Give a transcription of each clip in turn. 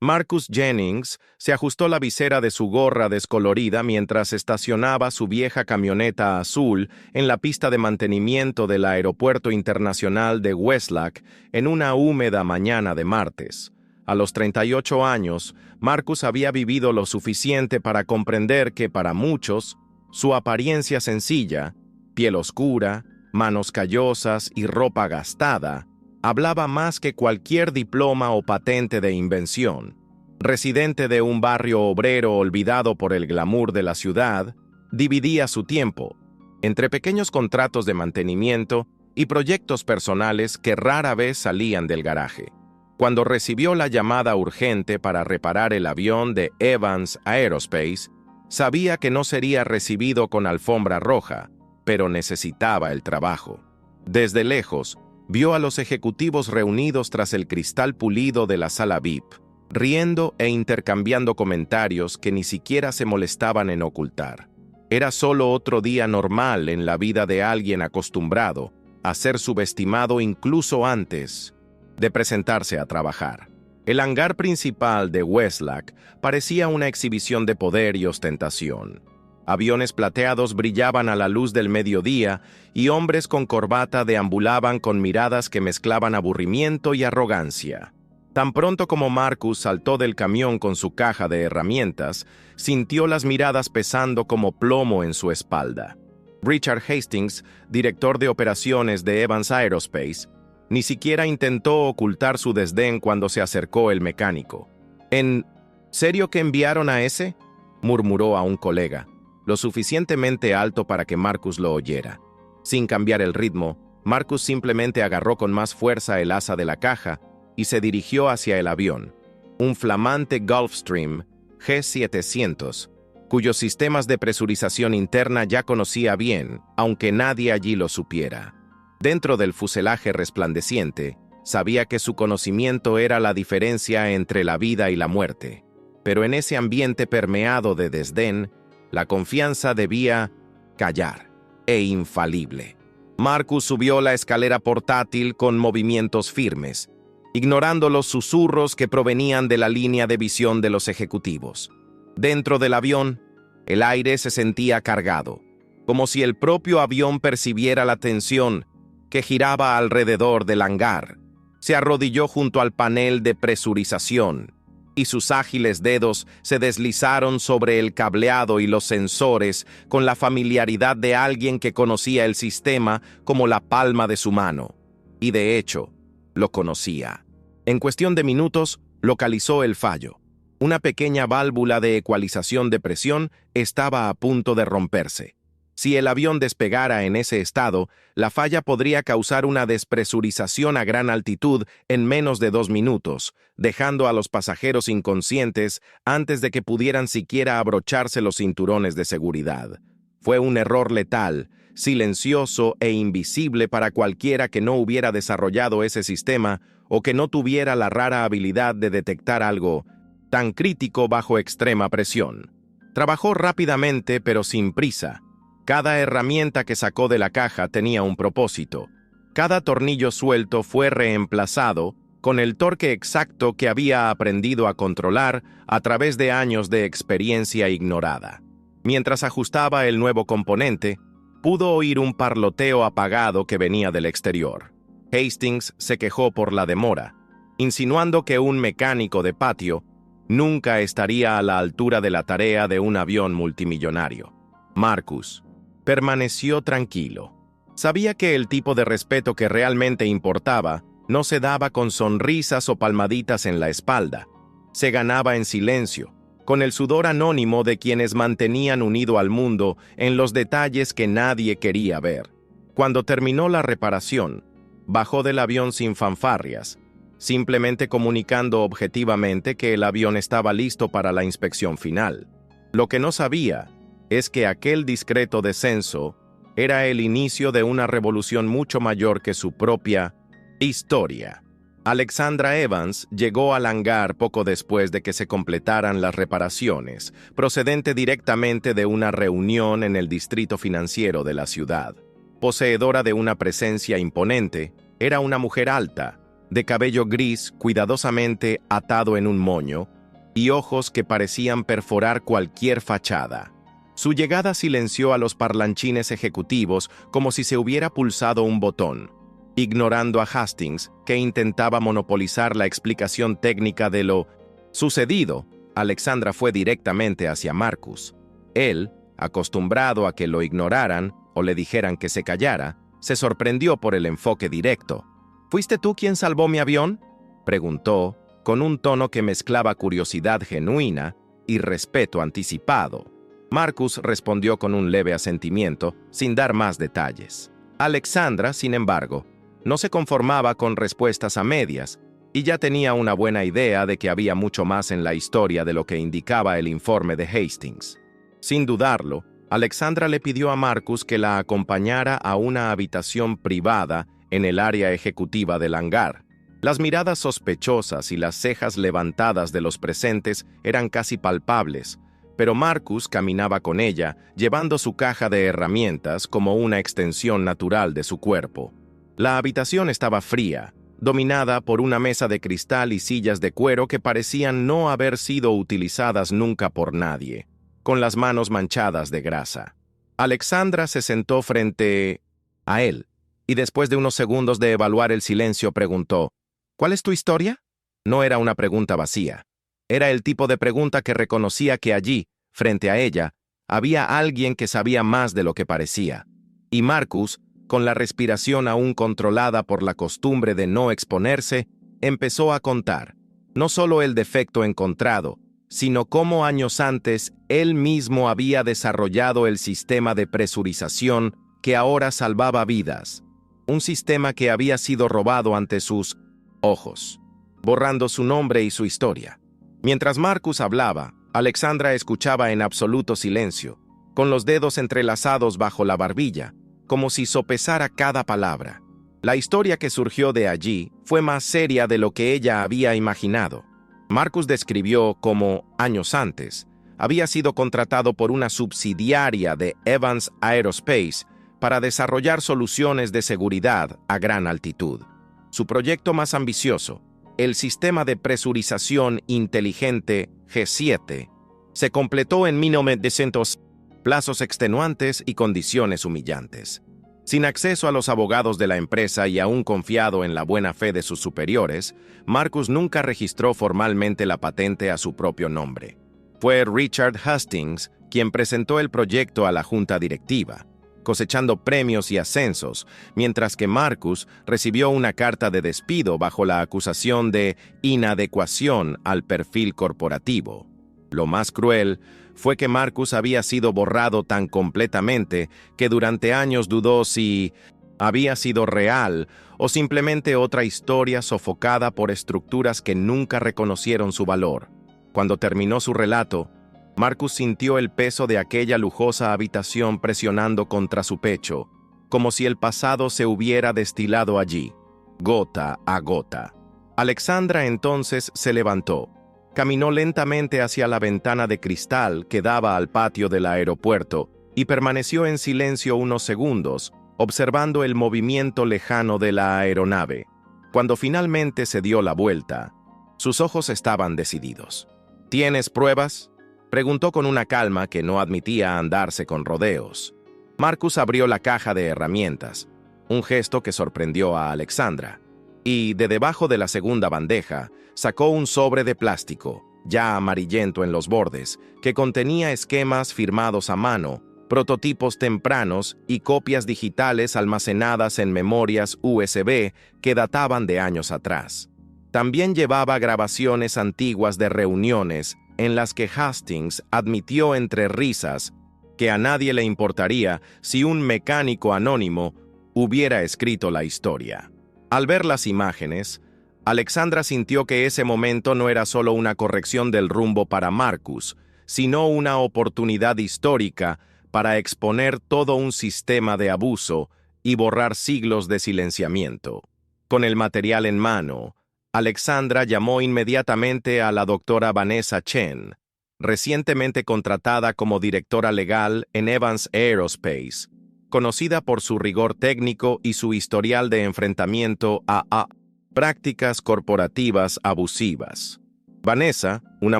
Marcus Jennings se ajustó la visera de su gorra descolorida mientras estacionaba su vieja camioneta azul en la pista de mantenimiento del Aeropuerto Internacional de Westlack en una húmeda mañana de martes. A los 38 años, Marcus había vivido lo suficiente para comprender que para muchos, su apariencia sencilla, piel oscura, manos callosas y ropa gastada, hablaba más que cualquier diploma o patente de invención. Residente de un barrio obrero olvidado por el glamour de la ciudad, dividía su tiempo entre pequeños contratos de mantenimiento y proyectos personales que rara vez salían del garaje. Cuando recibió la llamada urgente para reparar el avión de Evans Aerospace, sabía que no sería recibido con alfombra roja, pero necesitaba el trabajo. Desde lejos, vio a los ejecutivos reunidos tras el cristal pulido de la sala VIP, riendo e intercambiando comentarios que ni siquiera se molestaban en ocultar. Era solo otro día normal en la vida de alguien acostumbrado a ser subestimado incluso antes de presentarse a trabajar. El hangar principal de Westlack parecía una exhibición de poder y ostentación. Aviones plateados brillaban a la luz del mediodía y hombres con corbata deambulaban con miradas que mezclaban aburrimiento y arrogancia. Tan pronto como Marcus saltó del camión con su caja de herramientas, sintió las miradas pesando como plomo en su espalda. Richard Hastings, director de operaciones de Evans Aerospace, ni siquiera intentó ocultar su desdén cuando se acercó el mecánico. ¿En serio que enviaron a ese?, murmuró a un colega, lo suficientemente alto para que Marcus lo oyera. Sin cambiar el ritmo, Marcus simplemente agarró con más fuerza el asa de la caja y se dirigió hacia el avión, un flamante Gulfstream G700, cuyos sistemas de presurización interna ya conocía bien, aunque nadie allí lo supiera. Dentro del fuselaje resplandeciente, sabía que su conocimiento era la diferencia entre la vida y la muerte, pero en ese ambiente permeado de desdén, la confianza debía callar, infalible. Marcus subió la escalera portátil con movimientos firmes, ignorando los susurros que provenían de la línea de visión de los ejecutivos. Dentro del avión, el aire se sentía cargado, como si el propio avión percibiera la tensión que giraba alrededor del hangar. Se arrodilló junto al panel de presurización, y sus ágiles dedos se deslizaron sobre el cableado y los sensores con la familiaridad de alguien que conocía el sistema como la palma de su mano. Y de hecho, lo conocía. En cuestión de minutos, localizó el fallo. Una pequeña válvula de ecualización de presión estaba a punto de romperse. Si el avión despegara en ese estado, la falla podría causar una despresurización a gran altitud en menos de 2 minutos, dejando a los pasajeros inconscientes antes de que pudieran siquiera abrocharse los cinturones de seguridad. Fue un error letal, silencioso e invisible para cualquiera que no hubiera desarrollado ese sistema o que no tuviera la rara habilidad de detectar algo tan crítico bajo extrema presión. Trabajó rápidamente pero sin prisa. Cada herramienta que sacó de la caja tenía un propósito. Cada tornillo suelto fue reemplazado con el torque exacto que había aprendido a controlar a través de años de experiencia ignorada. Mientras ajustaba el nuevo componente, pudo oír un parloteo apagado que venía del exterior. Hastings se quejó por la demora, insinuando que un mecánico de patio nunca estaría a la altura de la tarea de un avión multimillonario. Marcus permaneció tranquilo. Sabía que el tipo de respeto que realmente importaba no se daba con sonrisas o palmaditas en la espalda. Se ganaba en silencio, con el sudor anónimo de quienes mantenían unido al mundo en los detalles que nadie quería ver. Cuando terminó la reparación, bajó del avión sin fanfarrias, simplemente comunicando objetivamente que el avión estaba listo para la inspección final. Lo que no sabía es que aquel discreto descenso era el inicio de una revolución mucho mayor que su propia historia. Alexandra Evans llegó al hangar poco después de que se completaran las reparaciones, procedente directamente de una reunión en el distrito financiero de la ciudad. Poseedora de una presencia imponente, era una mujer alta, de cabello gris cuidadosamente atado en un moño, y ojos que parecían perforar cualquier fachada. Su llegada silenció a los parlanchines ejecutivos como si se hubiera pulsado un botón, ignorando a Hastings, que intentaba monopolizar la explicación técnica de lo sucedido. Alexandra fue directamente hacia Marcus. Él, acostumbrado a que lo ignoraran o le dijeran que se callara, se sorprendió por el enfoque directo. ¿Fuiste tú quien salvó mi avión?, preguntó, con un tono que mezclaba curiosidad genuina y respeto anticipado. Marcus respondió con un leve asentimiento, sin dar más detalles. Alexandra, sin embargo, no se conformaba con respuestas a medias, y ya tenía una buena idea de que había mucho más en la historia de lo que indicaba el informe de Hastings. Sin dudarlo, Alexandra le pidió a Marcus que la acompañara a una habitación privada en el área ejecutiva del hangar. Las miradas sospechosas y las cejas levantadas de los presentes eran casi palpables, pero Marcus caminaba con ella, llevando su caja de herramientas como una extensión natural de su cuerpo. La habitación estaba fría, dominada por una mesa de cristal y sillas de cuero que parecían no haber sido utilizadas nunca por nadie, con las manos manchadas de grasa. Alexandra se sentó frente a él, y después de unos segundos de evaluar el silencio preguntó: ¿Cuál es tu historia? No era una pregunta vacía. Era el tipo de pregunta que reconocía que allí, frente a ella, había alguien que sabía más de lo que parecía. Y Marcus, con la respiración aún controlada por la costumbre de no exponerse, empezó a contar, no solo el defecto encontrado, sino cómo años antes él mismo había desarrollado el sistema de presurización que ahora salvaba vidas, un sistema que había sido robado ante sus ojos, borrando su nombre y su historia. Mientras Marcus hablaba, Alexandra escuchaba en absoluto silencio, con los dedos entrelazados bajo la barbilla, como si sopesara cada palabra. La historia que surgió de allí fue más seria de lo que ella había imaginado. Marcus describió cómo, años antes, había sido contratado por una subsidiaria de Evans Aerospace para desarrollar soluciones de seguridad a gran altitud. Su proyecto más ambicioso, el sistema de presurización inteligente G7, se completó en 1900, plazos extenuantes y condiciones humillantes. Sin acceso a los abogados de la empresa y aún confiado en la buena fe de sus superiores, Marcus nunca registró formalmente la patente a su propio nombre. Fue Richard Hastings quien presentó el proyecto a la junta directiva, cosechando premios y ascensos, mientras que Marcus recibió una carta de despido bajo la acusación de inadecuación al perfil corporativo. Lo más cruel fue que Marcus había sido borrado tan completamente que durante años dudó si había sido real o simplemente otra historia sofocada por estructuras que nunca reconocieron su valor. Cuando terminó su relato, Marcus sintió el peso de aquella lujosa habitación presionando contra su pecho, como si el pasado se hubiera destilado allí, gota a gota. Alexandra entonces se levantó. Caminó lentamente hacia la ventana de cristal que daba al patio del aeropuerto y permaneció en silencio unos segundos, observando el movimiento lejano de la aeronave. Cuando finalmente se dio la vuelta, sus ojos estaban decididos. ¿Tienes pruebas?, preguntó con una calma que no admitía andarse con rodeos. Marcus abrió la caja de herramientas, un gesto que sorprendió a Alexandra, y de debajo de la segunda bandeja sacó un sobre de plástico, ya amarillento en los bordes, que contenía esquemas firmados a mano, prototipos tempranos y copias digitales almacenadas en memorias USB que databan de años atrás. También llevaba grabaciones antiguas de reuniones en las que Hastings admitió entre risas que a nadie le importaría si un mecánico anónimo hubiera escrito la historia. Al ver las imágenes, Alexandra sintió que ese momento no era solo una corrección del rumbo para Marcus, sino una oportunidad histórica para exponer todo un sistema de abuso y borrar siglos de silenciamiento. Con el material en mano, Alexandra llamó inmediatamente a la doctora Vanessa Chen, recientemente contratada como directora legal en Evans Aerospace, conocida por su rigor técnico y su historial de enfrentamiento a Prácticas corporativas abusivas. Vanessa, una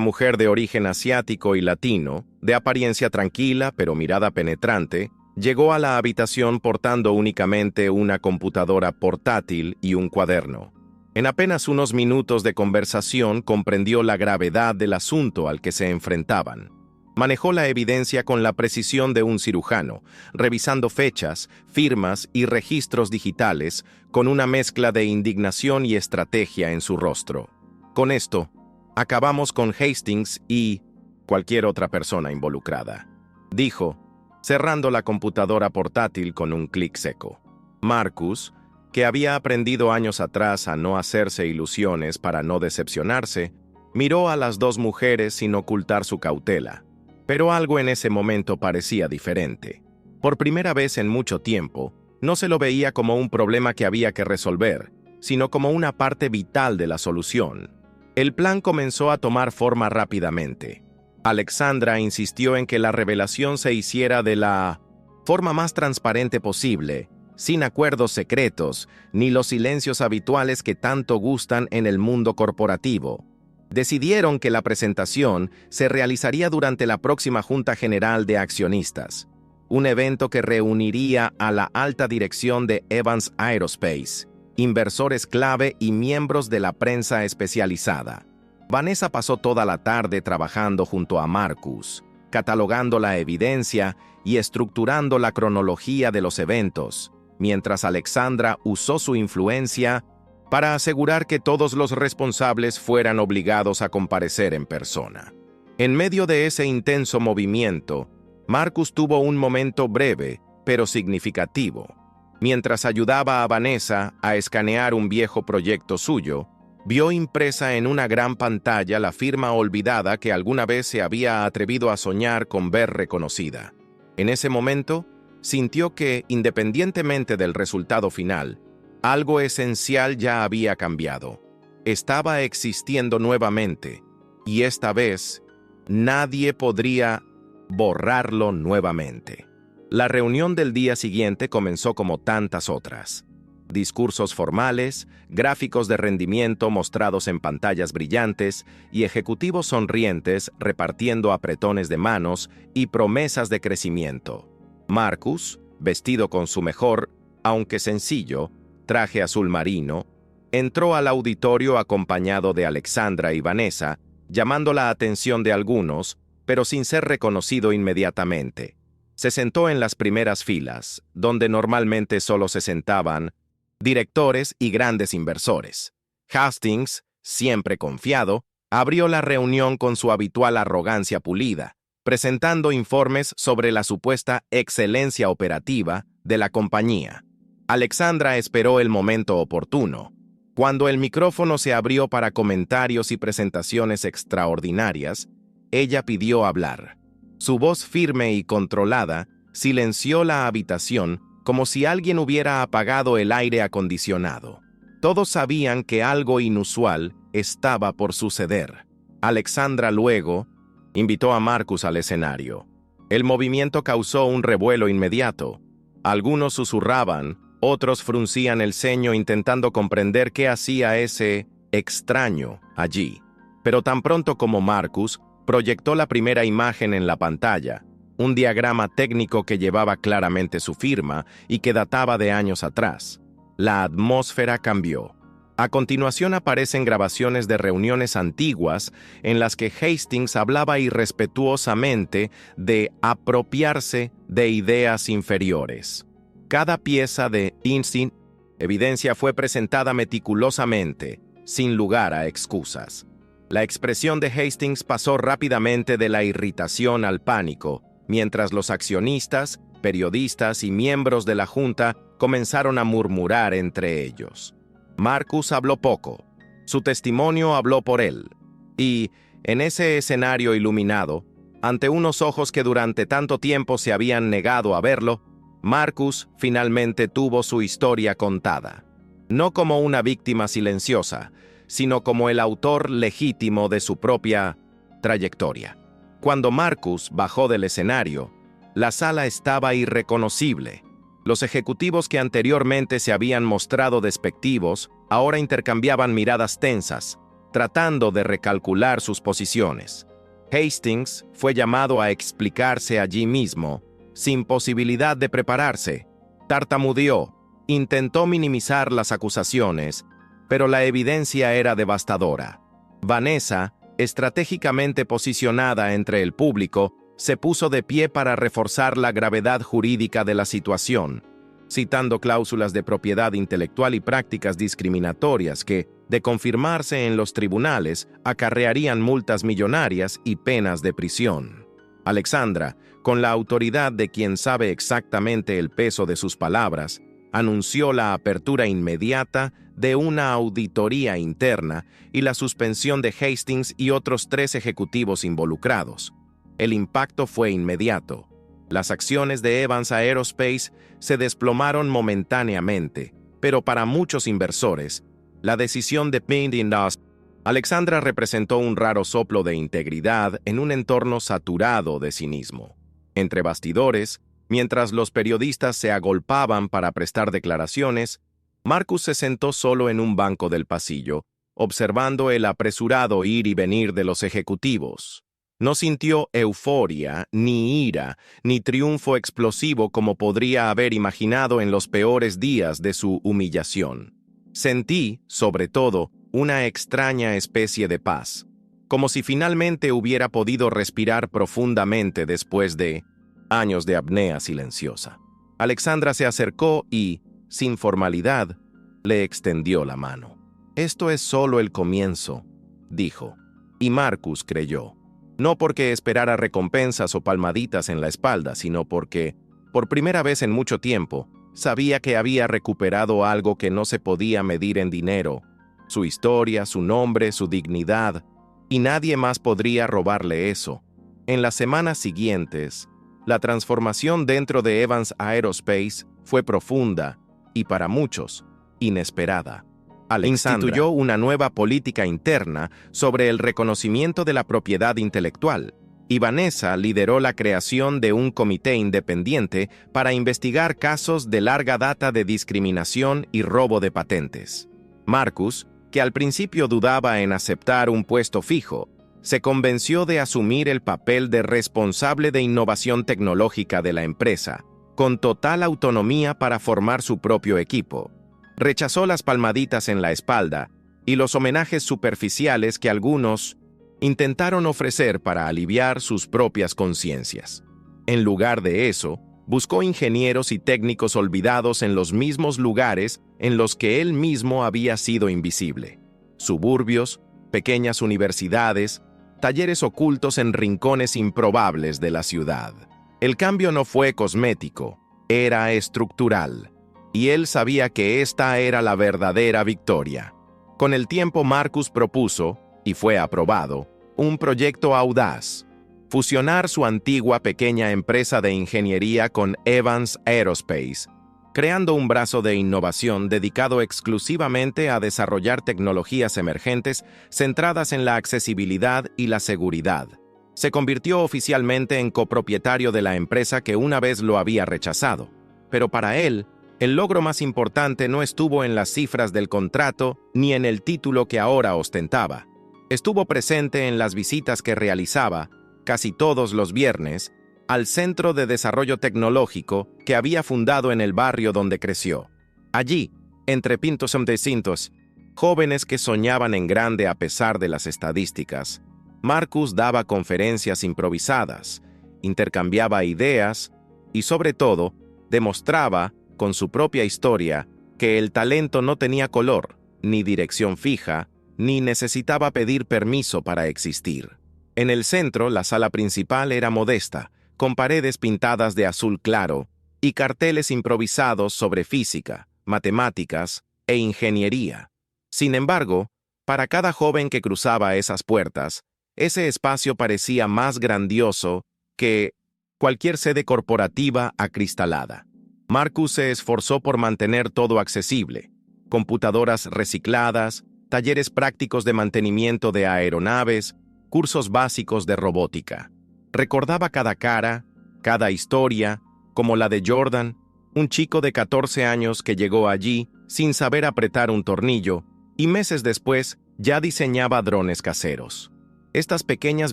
mujer de origen asiático y latino, de apariencia tranquila pero mirada penetrante, llegó a la habitación portando únicamente una computadora portátil y un cuaderno. En apenas unos minutos de conversación comprendió la gravedad del asunto al que se enfrentaban. Manejó la evidencia con la precisión de un cirujano, revisando fechas, firmas y registros digitales con una mezcla de indignación y estrategia en su rostro. Con esto, acabamos con Hastings y cualquier otra persona involucrada, dijo, cerrando la computadora portátil con un clic seco. Marcus, que había aprendido años atrás a no hacerse ilusiones para no decepcionarse, miró a las dos mujeres sin ocultar su cautela. Pero algo en ese momento parecía diferente. Por primera vez en mucho tiempo, no se lo veía como un problema que había que resolver, sino como una parte vital de la solución. El plan comenzó a tomar forma rápidamente. Alexandra insistió en que la revelación se hiciera de la forma más transparente posible, sin acuerdos secretos, ni los silencios habituales que tanto gustan en el mundo corporativo. Decidieron que la presentación se realizaría durante la próxima Junta General de Accionistas, un evento que reuniría a la alta dirección de Evans Aerospace, inversores clave y miembros de la prensa especializada. Vanessa pasó toda la tarde trabajando junto a Marcus, catalogando la evidencia y estructurando la cronología de los eventos, mientras Alexandra usó su influencia para asegurar que todos los responsables fueran obligados a comparecer en persona. En medio de ese intenso movimiento, Marcus tuvo un momento breve, pero significativo. Mientras ayudaba a Vanessa a escanear un viejo proyecto suyo, vio impresa en una gran pantalla la firma olvidada que alguna vez se había atrevido a soñar con ver reconocida. En ese momento, sintió que, independientemente del resultado final, algo esencial ya había cambiado. Estaba existiendo nuevamente, y esta vez, nadie podría borrarlo nuevamente. La reunión del día siguiente comenzó como tantas otras. Discursos formales, gráficos de rendimiento mostrados en pantallas brillantes y ejecutivos sonrientes repartiendo apretones de manos y promesas de crecimiento. Marcus, vestido con su mejor, aunque sencillo, traje azul marino, entró al auditorio acompañado de Alexandra y Vanessa, llamando la atención de algunos, pero sin ser reconocido inmediatamente. Se sentó en las primeras filas, donde normalmente solo se sentaban directores y grandes inversores. Hastings, siempre confiado, abrió la reunión con su habitual arrogancia pulida, presentando informes sobre la supuesta excelencia operativa de la compañía. Alexandra esperó el momento oportuno. Cuando el micrófono se abrió para comentarios y presentaciones extraordinarias, ella pidió hablar. Su voz firme y controlada silenció la habitación como si alguien hubiera apagado el aire acondicionado. Todos sabían que algo inusual estaba por suceder. Alexandra luego invitó a Marcus al escenario. El movimiento causó un revuelo inmediato. Algunos susurraban, otros fruncían el ceño intentando comprender qué hacía ese extraño allí. Pero tan pronto como Marcus proyectó la primera imagen en la pantalla, un diagrama técnico que llevaba claramente su firma y que databa de años atrás, la atmósfera cambió. A continuación aparecen grabaciones de reuniones antiguas en las que Hastings hablaba irrespetuosamente de apropiarse de ideas inferiores. Cada pieza de Instinct evidencia fue presentada meticulosamente, sin lugar a excusas. La expresión de Hastings pasó rápidamente de la irritación al pánico, mientras los accionistas, periodistas y miembros de la Junta comenzaron a murmurar entre ellos. Marcus habló poco. Su testimonio habló por él. Y, en ese escenario iluminado, ante unos ojos que durante tanto tiempo se habían negado a verlo, Marcus finalmente tuvo su historia contada. No como una víctima silenciosa, sino como el autor legítimo de su propia trayectoria. Cuando Marcus bajó del escenario, la sala estaba irreconocible. Los ejecutivos que anteriormente se habían mostrado despectivos ahora intercambiaban miradas tensas, tratando de recalcular sus posiciones. Hastings fue llamado a explicarse allí mismo, sin posibilidad de prepararse. Tartamudeó, intentó minimizar las acusaciones, pero la evidencia era devastadora. Vanessa, estratégicamente posicionada entre el público, se puso de pie para reforzar la gravedad jurídica de la situación, citando cláusulas de propiedad intelectual y prácticas discriminatorias que, de confirmarse en los tribunales, acarrearían multas millonarias y penas de prisión. Alexandra, con la autoridad de quien sabe exactamente el peso de sus palabras, anunció la apertura inmediata de una auditoría interna y la suspensión de Hastings y otros 3 ejecutivos involucrados. El impacto fue inmediato. Las acciones de Evans Aerospace se desplomaron momentáneamente, pero para muchos inversores, la decisión de Paint Industries. Alexandra representó un raro soplo de integridad en un entorno saturado de cinismo. Entre bastidores, mientras los periodistas se agolpaban para prestar declaraciones, Marcus se sentó solo en un banco del pasillo, observando el apresurado ir y venir de los ejecutivos. No sintió euforia, ni ira, ni triunfo explosivo como podría haber imaginado en los peores días de su humillación. Sentí, sobre todo, una extraña especie de paz, como si finalmente hubiera podido respirar profundamente después de años de apnea silenciosa. Alexandra se acercó y, sin formalidad, le extendió la mano. «Esto es solo el comienzo», dijo, y Marcus creyó. No porque esperara recompensas o palmaditas en la espalda, sino porque, por primera vez en mucho tiempo, sabía que había recuperado algo que no se podía medir en dinero: su historia, su nombre, su dignidad, y nadie más podría robarle eso. En las semanas siguientes, la transformación dentro de Evans Aerospace fue profunda y, para muchos, inesperada. Alexandra instituyó una nueva política interna sobre el reconocimiento de la propiedad intelectual, y Vanessa lideró la creación de un comité independiente para investigar casos de larga data de discriminación y robo de patentes. Marcus, que al principio dudaba en aceptar un puesto fijo, se convenció de asumir el papel de responsable de innovación tecnológica de la empresa, con total autonomía para formar su propio equipo. Rechazó las palmaditas en la espalda y los homenajes superficiales que algunos intentaron ofrecer para aliviar sus propias conciencias. En lugar de eso, buscó ingenieros y técnicos olvidados en los mismos lugares en los que él mismo había sido invisible: suburbios, pequeñas universidades, talleres ocultos en rincones improbables de la ciudad. El cambio no fue cosmético, era estructural, y él sabía que esta era la verdadera victoria. Con el tiempo, Marcus propuso, y fue aprobado, un proyecto audaz: fusionar su antigua pequeña empresa de ingeniería con Evans Aerospace, creando un brazo de innovación dedicado exclusivamente a desarrollar tecnologías emergentes centradas en la accesibilidad y la seguridad. Se convirtió oficialmente en copropietario de la empresa que una vez lo había rechazado, pero para él, el logro más importante no estuvo en las cifras del contrato ni en el título que ahora ostentaba. Estuvo presente en las visitas que realizaba, casi todos los viernes, al Centro de Desarrollo Tecnológico que había fundado en el barrio donde creció. Allí, entre pintos y cintos, jóvenes que soñaban en grande a pesar de las estadísticas, Marcus daba conferencias improvisadas, intercambiaba ideas y, sobre todo, demostraba, con su propia historia, que el talento no tenía color, ni dirección fija, ni necesitaba pedir permiso para existir. En el centro, la sala principal era modesta, con paredes pintadas de azul claro y carteles improvisados sobre física, matemáticas e ingeniería. Sin embargo, para cada joven que cruzaba esas puertas, ese espacio parecía más grandioso que cualquier sede corporativa acristalada. Marcus se esforzó por mantener todo accesible: computadoras recicladas, talleres prácticos de mantenimiento de aeronaves, cursos básicos de robótica. Recordaba cada cara, cada historia, como la de Jordan, un chico de 14 años que llegó allí sin saber apretar un tornillo, y meses después ya diseñaba drones caseros. Estas pequeñas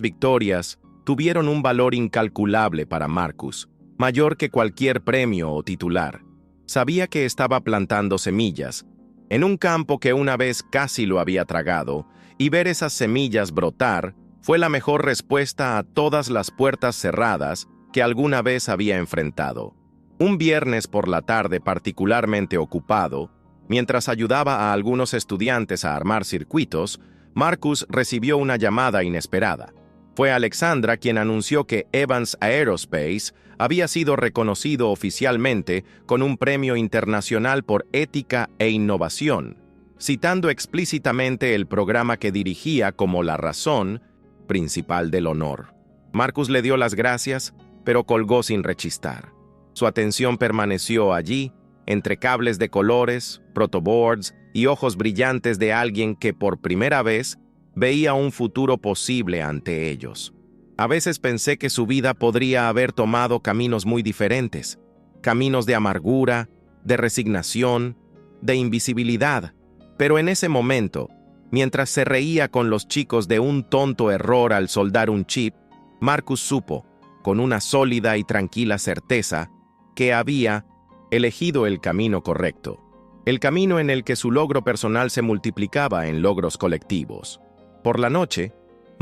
victorias tuvieron un valor incalculable para Marcus, mayor que cualquier premio o titular. Sabía que estaba plantando semillas en un campo que una vez casi lo había tragado, y ver esas semillas brotar fue la mejor respuesta a todas las puertas cerradas que alguna vez había enfrentado. Un viernes por la tarde particularmente ocupado, mientras ayudaba a algunos estudiantes a armar circuitos, Marcus recibió una llamada inesperada. Fue Alexandra quien anunció que Evans Aerospace había sido reconocido oficialmente con un premio internacional por ética e innovación, citando explícitamente el programa que dirigía como la razón principal del honor. Marcus le dio las gracias, pero colgó sin rechistar. Su atención permaneció allí, entre cables de colores, protoboards y ojos brillantes de alguien que por primera vez veía un futuro posible ante ellos. A veces pensé que su vida podría haber tomado caminos muy diferentes, caminos de amargura, de resignación, de invisibilidad, pero en ese momento, mientras se reía con los chicos de un tonto error al soldar un chip, Marcus supo, con una sólida y tranquila certeza, que había elegido el camino correcto, el camino en el que su logro personal se multiplicaba en logros colectivos. Por la noche,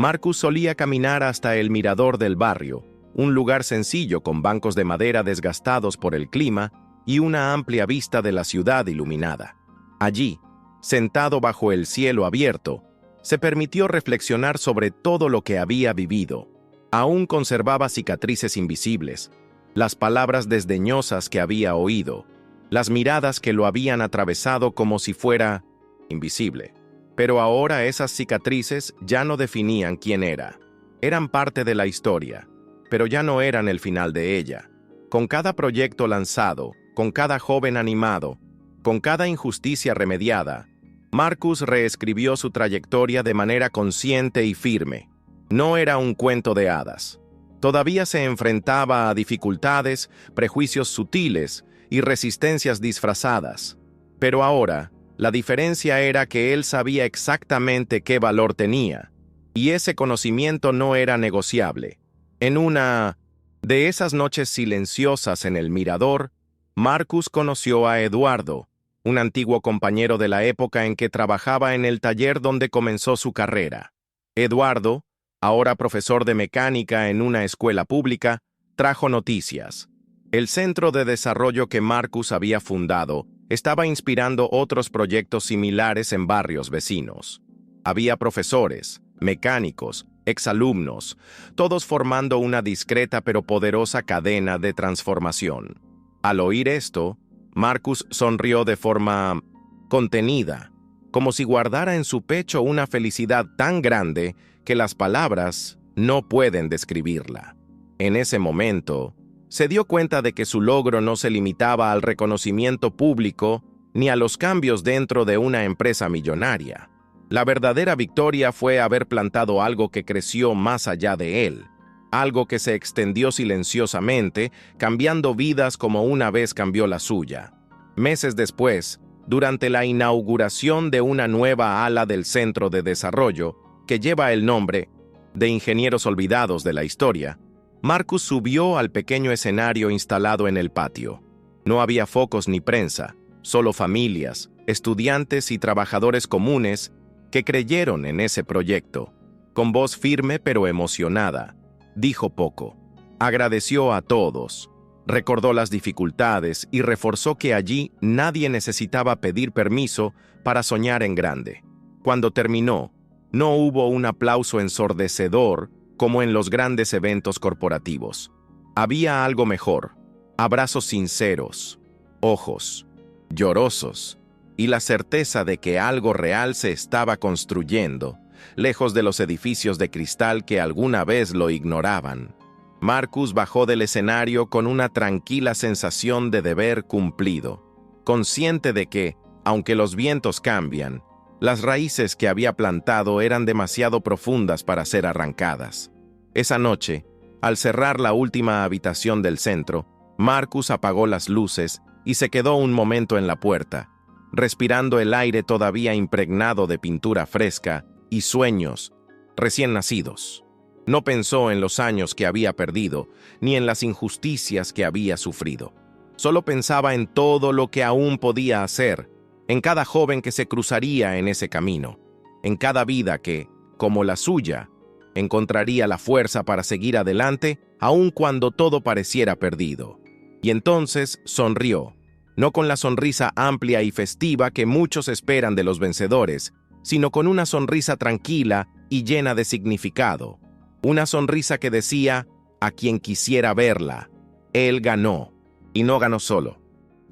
Marcus solía caminar hasta el mirador del barrio, un lugar sencillo con bancos de madera desgastados por el clima y una amplia vista de la ciudad iluminada. Allí, sentado bajo el cielo abierto, se permitió reflexionar sobre todo lo que había vivido. Aún conservaba cicatrices invisibles, las palabras desdeñosas que había oído, las miradas que lo habían atravesado como si fuera invisible. Pero ahora esas cicatrices ya no definían quién era. Eran parte de la historia, pero ya no eran el final de ella. Con cada proyecto lanzado, con cada joven animado, con cada injusticia remediada, Marcus reescribió su trayectoria de manera consciente y firme. No era un cuento de hadas. Todavía se enfrentaba a dificultades, prejuicios sutiles y resistencias disfrazadas. Pero ahora, la diferencia era que él sabía exactamente qué valor tenía, y ese conocimiento no era negociable. En una de esas noches silenciosas en el mirador, Marcus conoció a Eduardo, un antiguo compañero de la época en que trabajaba en el taller donde comenzó su carrera. Eduardo, ahora profesor de mecánica en una escuela pública, trajo noticias. El centro de desarrollo que Marcus había fundado estaba inspirando otros proyectos similares en barrios vecinos. Había profesores, mecánicos, exalumnos, todos formando una discreta pero poderosa cadena de transformación. Al oír esto, Marcus sonrió de forma contenida, como si guardara en su pecho una felicidad tan grande que las palabras no pueden describirla. En ese momento, se dio cuenta de que su logro no se limitaba al reconocimiento público ni a los cambios dentro de una empresa millonaria. La verdadera victoria fue haber plantado algo que creció más allá de él, algo que se extendió silenciosamente, cambiando vidas como una vez cambió la suya. Meses después, durante la inauguración de una nueva ala del Centro de Desarrollo, que lleva el nombre de Ingenieros Olvidados de la Historia, Marcus subió al pequeño escenario instalado en el patio. No había focos ni prensa, solo familias, estudiantes y trabajadores comunes que creyeron en ese proyecto. Con voz firme pero emocionada, dijo poco. Agradeció a todos, recordó las dificultades y reforzó que allí nadie necesitaba pedir permiso para soñar en grande. Cuando terminó, no hubo un aplauso ensordecedor como en los grandes eventos corporativos. Había algo mejor, abrazos sinceros, ojos llorosos y la certeza de que algo real se estaba construyendo, lejos de los edificios de cristal que alguna vez lo ignoraban. Marcus bajó del escenario con una tranquila sensación de deber cumplido, consciente de que, aunque los vientos cambian, las raíces que había plantado eran demasiado profundas para ser arrancadas. Esa noche, al cerrar la última habitación del centro, Marcus apagó las luces y se quedó un momento en la puerta, respirando el aire todavía impregnado de pintura fresca y sueños recién nacidos. No pensó en los años que había perdido, ni en las injusticias que había sufrido. Solo pensaba en todo lo que aún podía hacer, en cada joven que se cruzaría en ese camino, en cada vida que, como la suya, encontraría la fuerza para seguir adelante aun cuando todo pareciera perdido. Y entonces sonrió, no con la sonrisa amplia y festiva que muchos esperan de los vencedores, sino con una sonrisa tranquila y llena de significado. Una sonrisa que decía, a quien quisiera verla, él ganó, y no ganó solo.